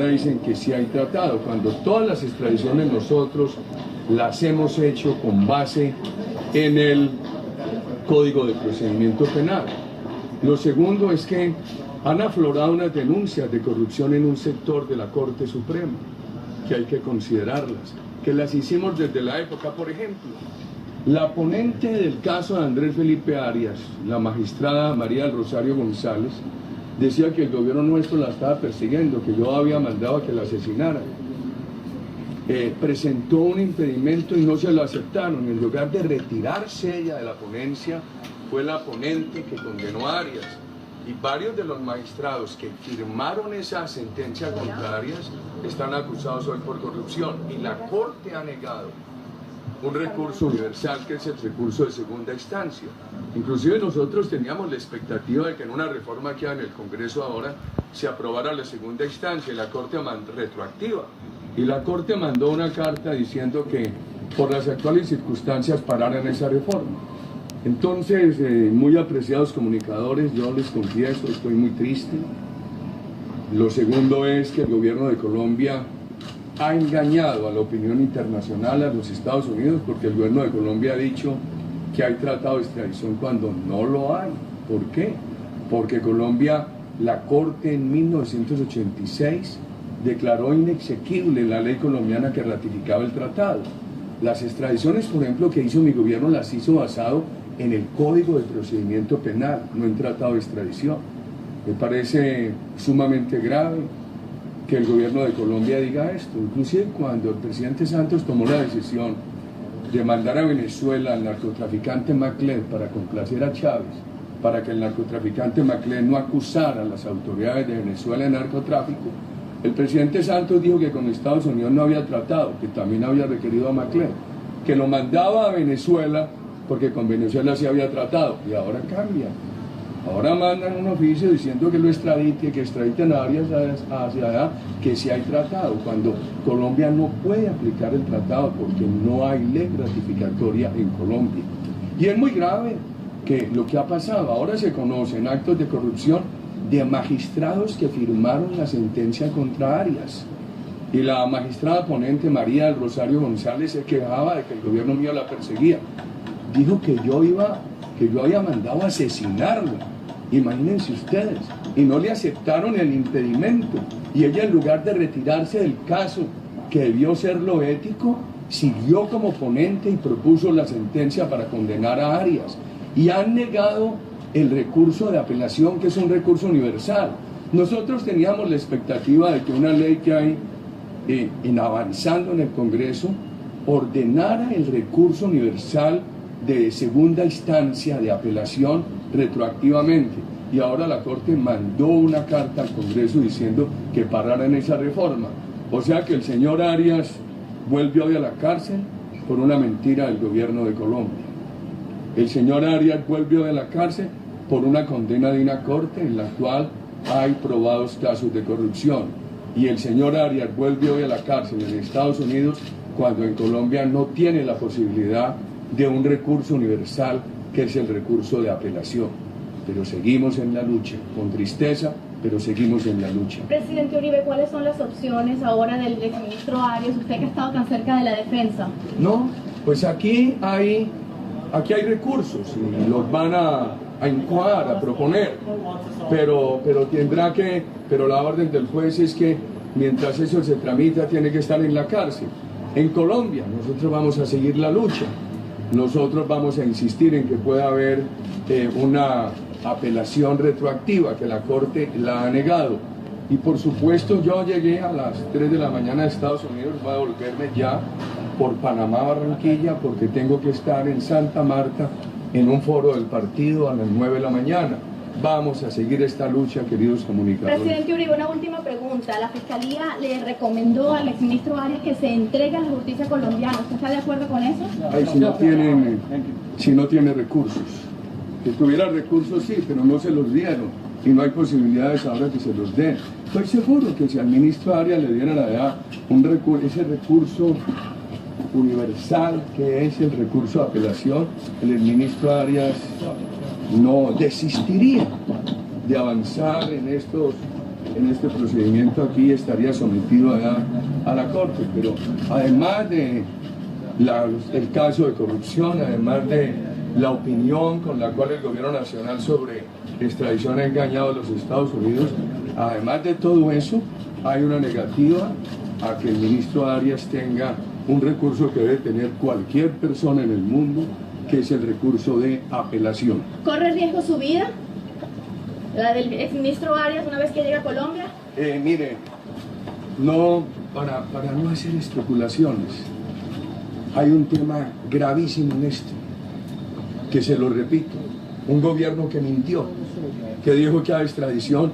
ahora dicen que sí hay tratado, cuando todas las extradiciones nosotros las hemos hecho con base en el Código de Procedimiento Penal. Lo segundo es que han aflorado unas denuncias de corrupción en un sector de la Corte Suprema, que hay que considerarlas, que las hicimos desde la época, por ejemplo, la ponente del caso de Andrés Felipe Arias, la magistrada María del Rosario González, decía que el gobierno nuestro la estaba persiguiendo, que yo había mandado a que la asesinaran. Presentó un impedimento y no se lo aceptaron. En lugar de retirarse ella de la ponencia, fue la ponente que condenó a Arias. Y varios de los magistrados que firmaron esa sentencia contra Arias están acusados hoy por corrupción. Y la Corte ha negado un recurso universal, que es el recurso de segunda instancia. Inclusive nosotros teníamos la expectativa de que en una reforma que hay en el Congreso ahora se aprobara la segunda instancia y la Corte retroactiva. Y la Corte mandó una carta diciendo que por las actuales circunstancias pararan esa reforma. Entonces, muy apreciados comunicadores, yo les confieso, estoy muy triste. Lo segundo es que el gobierno de Colombia ha engañado a la opinión internacional, a los Estados Unidos, porque el gobierno de Colombia ha dicho que hay tratado de extradición cuando no lo hay. ¿Por qué? Porque Colombia, la Corte en 1986 declaró inexequible la ley colombiana que ratificaba el tratado. Las extradiciones, por ejemplo, que hizo mi gobierno, las hizo basado en el Código de Procedimiento Penal, no en tratado de extradición. Me parece sumamente grave que el gobierno de Colombia diga esto. Inclusive cuando el presidente Santos tomó la decisión de mandar a Venezuela al narcotraficante Maclén para complacer a Chávez, para que el narcotraficante Maclén no acusara a las autoridades de Venezuela de narcotráfico, el presidente Santos dijo que con Estados Unidos no había tratado, que también había requerido a Maclén, que lo mandaba a Venezuela porque con Venezuela sí había tratado, y ahora cambia. Ahora mandan un oficio diciendo que lo extradite, que extraditen a Arias hacia allá, que sí hay tratado, cuando Colombia no puede aplicar el tratado porque no hay ley ratificatoria en Colombia. Y es muy grave que lo que ha pasado, ahora se conocen actos de corrupción de magistrados que firmaron la sentencia contra Arias. Y la magistrada ponente María del Rosario González se quejaba de que el gobierno mío la perseguía. Dijo que yo había mandado a asesinarlo. Imagínense ustedes. Y no le aceptaron el impedimento. Y ella, en lugar de retirarse del caso, que debió ser lo ético, siguió como ponente y propuso la sentencia para condenar a Arias. Y han negado el recurso de apelación, que es un recurso universal. Nosotros teníamos la expectativa de que una ley que hay avanzando en el Congreso ordenara el recurso universal de segunda instancia de apelación retroactivamente. Y ahora la Corte mandó una carta al Congreso diciendo que pararan esa reforma. O sea que el señor Arias vuelve hoy a la cárcel por una mentira del gobierno de Colombia. El señor Arias vuelve hoy a la cárcel por una condena de una corte en la cual hay probados casos de corrupción. Y el señor Arias vuelve hoy a la cárcel en Estados Unidos cuando en Colombia no tiene la posibilidad de un recurso universal, que es el recurso de apelación. Pero seguimos en la lucha, con tristeza, pero seguimos en la lucha. Presidente Uribe, ¿cuáles son las opciones ahora del exministro Arias, usted que ha estado tan cerca de la defensa? No, pues aquí hay recursos y los van a incoar, a proponer, pero la orden del juez es que mientras eso se tramita tiene que estar en la cárcel. En Colombia nosotros vamos a seguir la lucha, nosotros vamos a insistir en que pueda haber una apelación retroactiva, que la Corte la ha negado. Y por supuesto yo llegué a las 3 de la mañana de Estados Unidos, voy a volverme ya por Panamá, Barranquilla, porque tengo que estar en Santa Marta en un foro del partido a las 9 de la mañana. Vamos a seguir esta lucha, queridos comunicadores. Presidente Uribe, una última pregunta. La Fiscalía le recomendó al exministro Arias que se entregue a la justicia colombiana. ¿Usted está de acuerdo con eso? Ay, si no tiene recursos. Si tuviera recursos sí, pero no se los dieron. Y no hay posibilidades ahora que se los den. Estoy seguro que si al ministro Arias le dieran ese recurso universal, que es el recurso de apelación, el ministro Arias no desistiría de avanzar en estos en este procedimiento aquí estaría sometido a la Corte, pero además de el caso de corrupción, además de la opinión con la cual el gobierno nacional sobre extradición ha engañado a los Estados Unidos, además de todo eso, hay una negativa a que el ministro Arias tenga un recurso que debe tener cualquier persona en el mundo, que es el recurso de apelación. ¿Corre riesgo su vida? ¿La del exministro Arias una vez que llega a Colombia? Mire, no, para no hacer especulaciones, hay un tema gravísimo en esto, que se lo repito, un gobierno que mintió, que dijo que hay extradición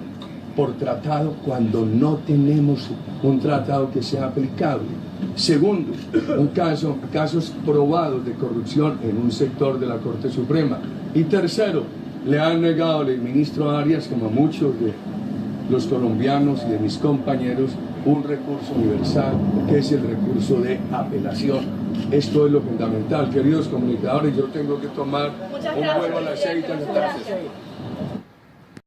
por tratado cuando no tenemos un tratado que sea aplicable. Segundo, casos probados de corrupción en un sector de la Corte Suprema. Y tercero, le han negado al ministro Arias, como a muchos de los colombianos y de mis compañeros, un recurso universal, que es el recurso de apelación. Esto es lo fundamental. Queridos comunicadores, yo tengo que tomar un vuelo a las 6 de la tarde.